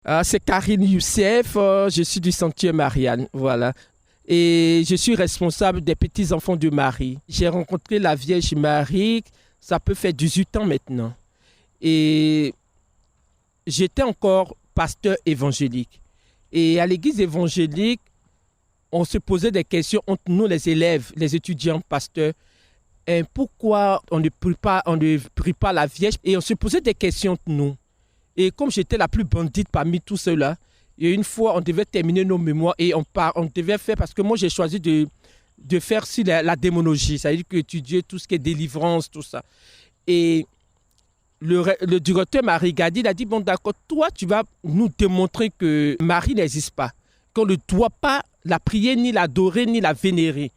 C'est Karine Youssef, je suis du Sentier Marianne, voilà. Et je suis responsable des petits-enfants de Marie. J'ai rencontré la Vierge Marie, ça peut faire 18 ans maintenant. Et j'étais encore pasteur évangélique. Et à l'église évangélique, on se posait des questions entre nous, les élèves, les étudiants, pasteurs. Et pourquoi on ne prie pas la Vierge? Et on se posait des questions entre nous. Et comme j'étais la plus bandite parmi tous ceux-là, et une fois, on devait terminer nos mémoires et on devait faire, parce que moi, j'ai choisi de faire sur la démonologie, c'est-à-dire qu'étudier tout ce qui est délivrance, tout ça. Et le directeur m'a regardé, il a dit, bon d'accord, toi, tu vas nous démontrer que Marie n'existe pas, qu'on ne doit pas la prier, ni l'adorer, ni la vénérer.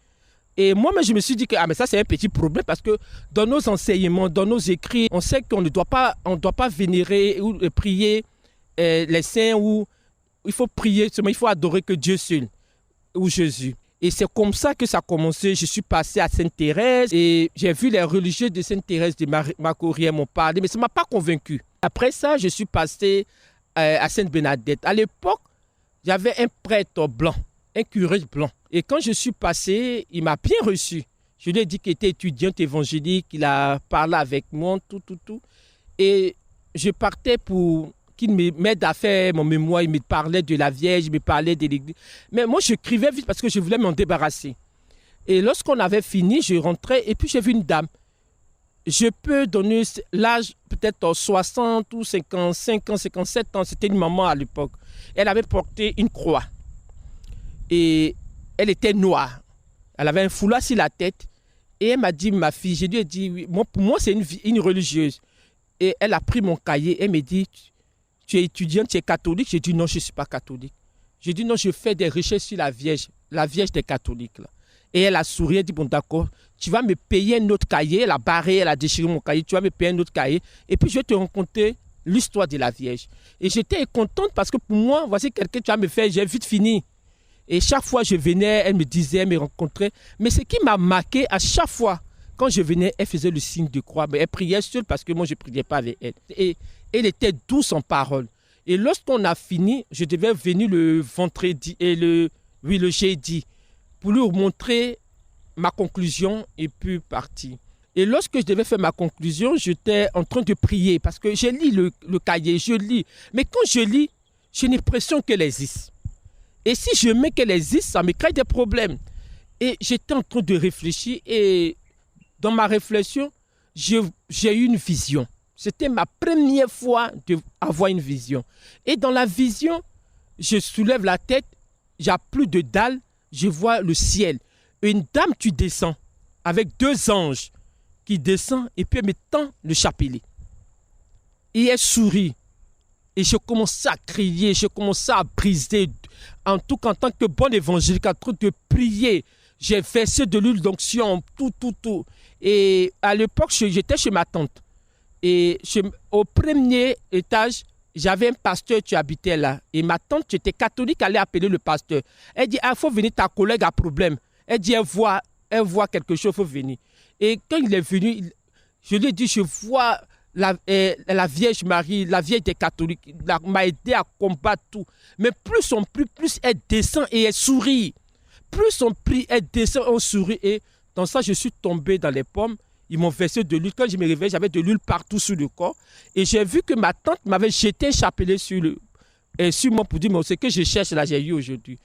Et moi, je me suis dit que mais ça, c'est un petit problème parce que dans nos enseignements, dans nos écrits, on sait qu'on ne doit pas vénérer ou prier les saints, ou il faut prier seulement, il faut adorer que Dieu seul ou Jésus. Et c'est comme ça que ça a commencé. Je suis passé à Sainte-Thérèse et j'ai vu les religieux de Sainte-Thérèse de Macorrière m'ont parlé, mais ça ne m'a pas convaincu. Après ça, je suis passé à Sainte-Bernadette. À l'époque, j'avais un prêtre blanc, un curé blanc. Et quand je suis passé, il m'a bien reçu. Je lui ai dit qu'il était étudiante évangélique, il a parlé avec moi, tout. Et je partais pour qu'il m'aide à faire mon mémoire. Il me parlait de la Vierge, il me parlait de l'église. Mais moi, j'écrivais vite parce que je voulais m'en débarrasser. Et lorsqu'on avait fini, je rentrais et puis j'ai vu une dame. Je peux donner l'âge peut-être 60 ou 55 ans, 57 ans. C'était une maman à l'époque. Elle avait porté une croix. Et elle était noire. Elle avait un foulard sur la tête. Et elle m'a dit, ma fille, je lui ai dit, oui, pour moi, c'est une religieuse. Et elle a pris mon cahier. Elle me dit, tu es étudiante, tu es catholique? J'ai dit, non, je ne suis pas catholique. J'ai dit, non, je fais des recherches sur la Vierge des catholiques. Là. Et elle a souri, elle dit, bon, d'accord, tu vas me payer un autre cahier. Elle a barré, elle a déchiré mon cahier. Tu vas me payer un autre cahier. Et puis, je vais te raconter l'histoire de la Vierge. Et j'étais contente parce que pour moi, voici quelqu'un qui va me faire, j'ai vite fini. Et chaque fois je venais, elle me disait, elle me rencontrait. Mais ce qui m'a marqué, à chaque fois, quand je venais, elle faisait le signe de croix. Mais elle priait seule parce que moi, je ne priais pas avec elle. Et elle était douce en parole. Et lorsqu'on a fini, je devais venir le vendredi et le jeudi pour lui montrer ma conclusion et puis partir. Et lorsque je devais faire ma conclusion, j'étais en train de prier parce que j'ai lu le cahier, je lis. Mais quand je lis, j'ai l'impression qu'elle existe. Et si je mets qu'elle existe, ça me crée des problèmes. Et j'étais en train de réfléchir et dans ma réflexion, j'ai eu une vision. C'était ma première fois d'avoir une vision. Et dans la vision, je soulève la tête, il n'y a plus de dalle, je vois le ciel. Une dame qui descend avec 2 anges qui descendent et puis elle me tend le chapelet. Et elle sourit. Et je commençais à crier, je commençais à briser. En tout cas, en tant que bon évangélique, en train de prier, j'ai versé de l'huile d'onction, tout. Et à l'époque, j'étais chez ma tante. Et au premier étage, j'avais un pasteur qui habitait là. Et ma tante, qui était catholique, allait appeler le pasteur. Elle dit, il faut venir, ta collègue a problème. Elle dit, elle voit quelque chose, il faut venir. Et quand il est venu, je lui ai dit, je vois la Vierge Marie, la Vierge des catholiques, m'a aidé à combattre tout. Mais plus on prie, plus elle descend et elle sourit. Plus on prie, elle descend, on sourit. Et dans ça, je suis tombé dans les pommes. Ils m'ont versé de l'huile. Quand je me réveille, j'avais de l'huile partout sur le corps. Et j'ai vu que ma tante m'avait jeté un chapelet sur moi pour dire, mais ce que je cherche là, j'ai eu aujourd'hui.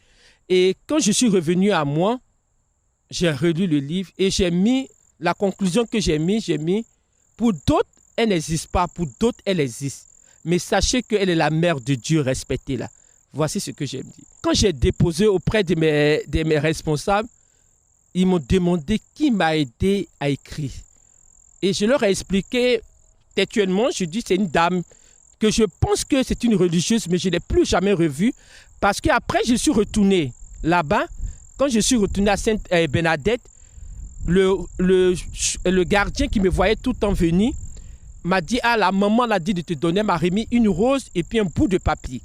Et quand je suis revenu à moi, j'ai relu le livre et j'ai mis la conclusion que j'ai mis, pour d'autres, elle n'existe pas, pour d'autres, elle existe. Mais sachez qu'elle est la mère de Dieu, respectez-la. Voici ce que j'ai dit. Quand j'ai déposé auprès de mes responsables, ils m'ont demandé qui m'a aidé à écrire. Et je leur ai expliqué textuellement, je dis c'est une dame que je pense que c'est une religieuse, mais je ne l'ai plus jamais revue. Parce qu'après, je suis retourné là-bas. Quand je suis retourné à Sainte-Bernadette, le gardien qui me voyait tout le temps venir m'a dit, la maman l'a dit de te donner, m'a remis une rose et puis un bout de papier.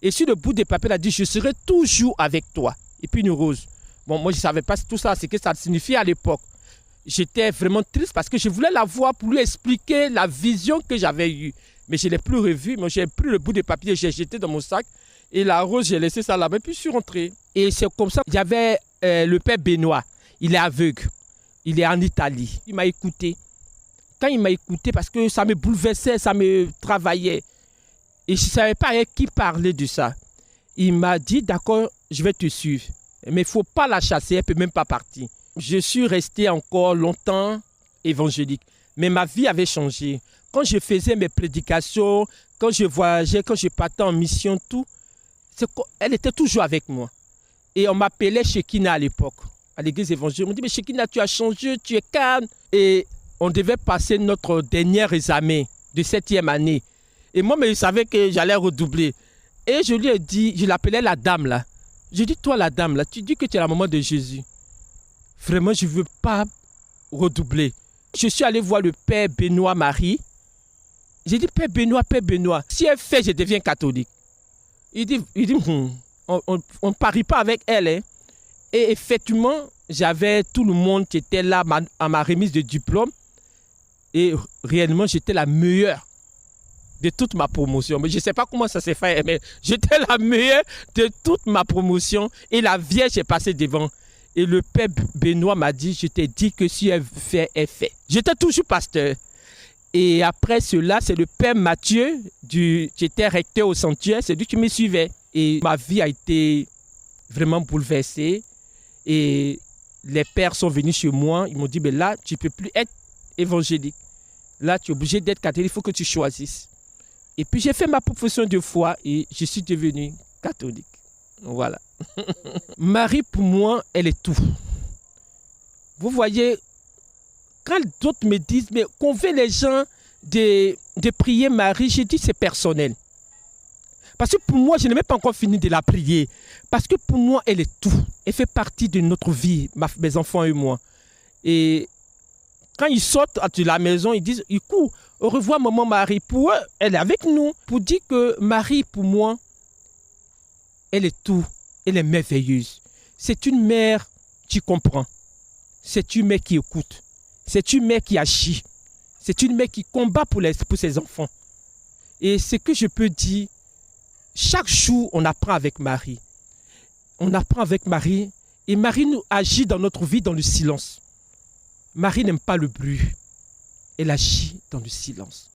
Et sur le bout de papier, elle a dit, je serai toujours avec toi. Et puis une rose. Bon, moi, je ne savais pas tout ça, ce que ça signifiait à l'époque. J'étais vraiment triste parce que je voulais la voir pour lui expliquer la vision que j'avais eue. Mais je ne l'ai plus revu. Moi, j'ai pris le bout de papier, j'ai jeté dans mon sac. Et la rose, j'ai laissé ça là-bas. Puis je suis rentré. Et c'est comme ça. Il y avait le père Benoît. Il est aveugle. Il est en Italie. Il m'a écouté. Quand il m'a écouté, parce que ça me bouleversait, ça me travaillait. Et je ne savais pas avec qui parler de ça. Il m'a dit, d'accord, je vais te suivre. Mais il ne faut pas la chasser, elle ne peut même pas partir. Je suis resté encore longtemps évangélique. Mais ma vie avait changé. Quand je faisais mes prédications, quand je voyageais, quand je partais en mission, tout, elle était toujours avec moi. Et on m'appelait Shekina à l'époque, à l'église évangélique. On me dit, mais Shekina, tu as changé, tu es calme. Et on devait passer notre dernier examen de 7e année. Et moi, mais je savais que j'allais redoubler. Et je lui ai dit, je l'appelais la dame là. Je dis, toi la dame là, tu dis que tu es la maman de Jésus. Vraiment, je ne veux pas redoubler. Je suis allé voir le père Benoît Marie. J'ai dit, Père Benoît, si elle fait, je deviens catholique. Il dit on ne parie pas avec elle. Hein. Et effectivement, j'avais tout le monde qui était là à ma remise de diplôme. Et réellement, j'étais la meilleure de toute ma promotion. Mais je ne sais pas comment ça s'est fait, mais j'étais la meilleure de toute ma promotion. Et la Vierge est passée devant. Et le père Benoît m'a dit, je t'ai dit que si elle fait, elle fait. J'étais toujours pasteur. Et après cela, c'est le père Mathieu, qui était recteur au sanctuaire, c'est lui qui me suivait. Et ma vie a été vraiment bouleversée. Et les pères sont venus chez moi, ils m'ont dit, mais là, tu ne peux plus être évangélique. Là, tu es obligé d'être catholique, il faut que tu choisisses. Et puis j'ai fait ma profession de foi et je suis devenu catholique. Voilà. Marie, pour moi, elle est tout. Vous voyez, quand d'autres me disent, mais convainc les gens de prier Marie, j'ai dit c'est personnel. Parce que pour moi, je n'ai même pas encore fini de la prier. Parce que pour moi, elle est tout. Elle fait partie de notre vie, mes enfants et moi. Et quand ils sortent de la maison, ils disent, ils courent, au revoir maman Marie. Pour eux, elle est avec nous. Pour dire que Marie, pour moi, elle est tout. Elle est merveilleuse. C'est une mère qui comprend. C'est une mère qui écoute. C'est une mère qui agit. C'est une mère qui combat pour ses enfants. Et ce que je peux dire, chaque jour, on apprend avec Marie. On apprend avec Marie. Et Marie nous agit dans notre vie dans le silence. Marie n'aime pas le bruit. Elle agit dans le silence.